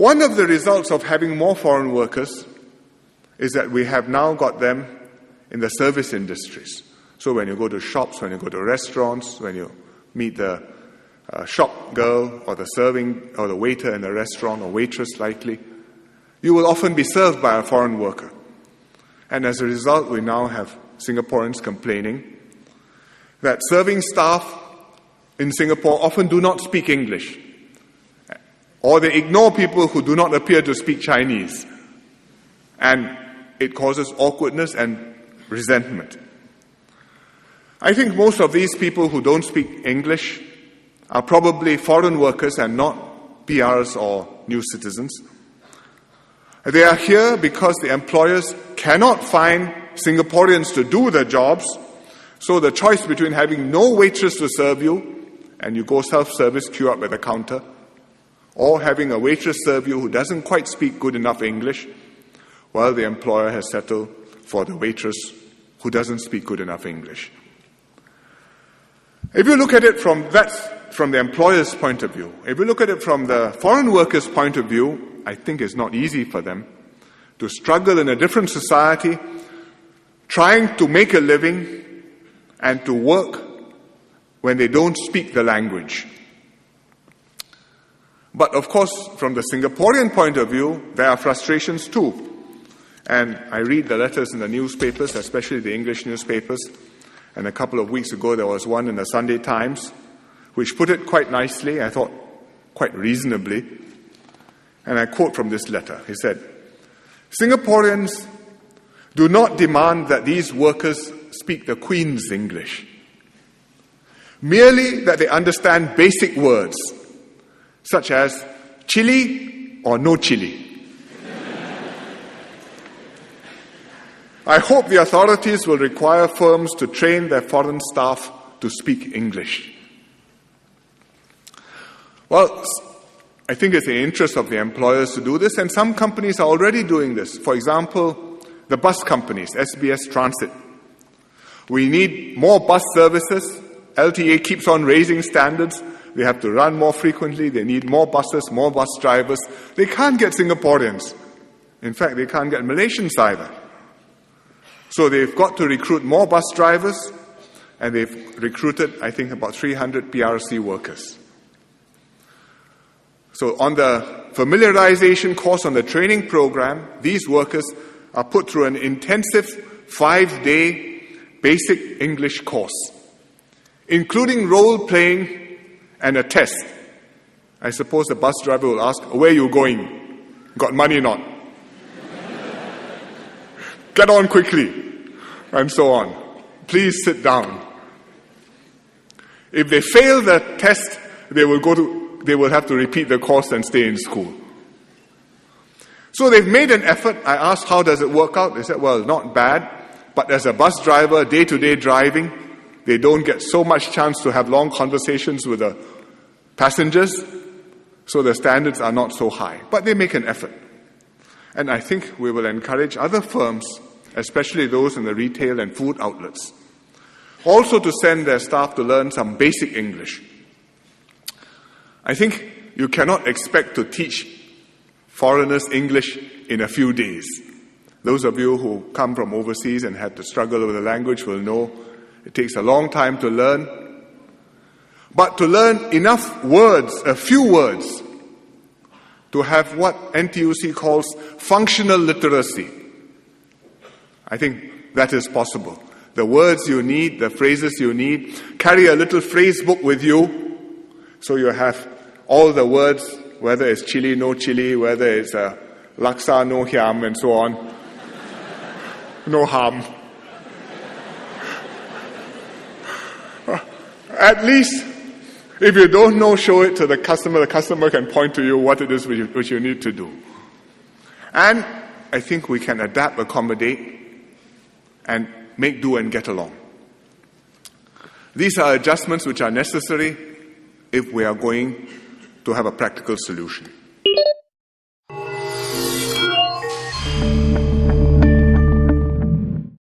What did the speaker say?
One of the results of having more foreign workers is that we have now got them in the service industries. So when you go to shops, when you go to restaurants, when you meet the shop girl or the serving or the waiter in the restaurant or waitress likely, you will often be served by a foreign worker. And as a result, we now have Singaporeans complaining that serving staff in Singapore often do not speak English, or they ignore people who do not appear to speak Chinese. And it causes awkwardness and resentment. I think most of these people who don't speak English are probably foreign workers and not PRs or new citizens. They are here because the employers cannot find Singaporeans to do the jobs, so the choice between having no waitress to serve you, and you go self-service, queue up at the counter, or having a waitress serve you who doesn't quite speak good enough English, well, the employer has settled for the waitress who doesn't speak good enough English. If you look at it from the employer's point of view, if you look at it from the foreign workers' point of view, I think it's not easy for them to struggle in a different society, trying to make a living and to work when they don't speak the language. But of course, from the Singaporean point of view, there are frustrations too. And I read the letters in the newspapers, especially the English newspapers. And a couple of weeks ago, there was one in the Sunday Times, which put it quite nicely, I thought quite reasonably. And I quote from this letter. He said, "Singaporeans do not demand that these workers speak the Queen's English, merely that they understand basic words, such as chili or no chili. I hope the authorities will require firms to train their foreign staff to speak English." Well, I think it's in the interest of the employers to do this, and some companies are already doing this. For example, the bus companies, SBS Transit. We need more bus services. LTA keeps on raising standards. They have to run more frequently. They need more buses, more bus drivers. They can't get Singaporeans. In fact, they can't get Malaysians either. So they've got to recruit more bus drivers, and they've recruited, I think, about 300 PRC workers. So on the familiarization course, on the training program, these workers are put through an intensive 5-day basic English course, including role-playing and a test. I suppose the bus driver will ask, "Where are you going? Got money or not? Get on quickly," and so on. "Please sit down." If they fail the test, they will have to repeat the course and stay in school. So they've made an effort. I asked, how does it work out? They said, well, not bad, but as a bus driver, day-to-day driving, they don't get so much chance to have long conversations with the passengers, so the standards are not so high. But they make an effort. And I think we will encourage other firms, especially those in the retail and food outlets, also to send their staff to learn some basic English. I think you cannot expect to teach foreigners English in a few days. Those of you who come from overseas and had to struggle with the language will know it takes a long time to learn. But to learn enough words, a few words, to have what NTUC calls functional literacy, I think that is possible. The words you need, the phrases you need, carry a little phrase book with you, so you have all the words, whether it's chili, no chili, whether it's laksa, no hiam, and so on. No harm. At least, if you don't know, show it to the customer. The customer can point to you what it is which you need to do. And I think we can adapt, accommodate, and make do and get along. These are adjustments which are necessary if we are going to have a practical solution.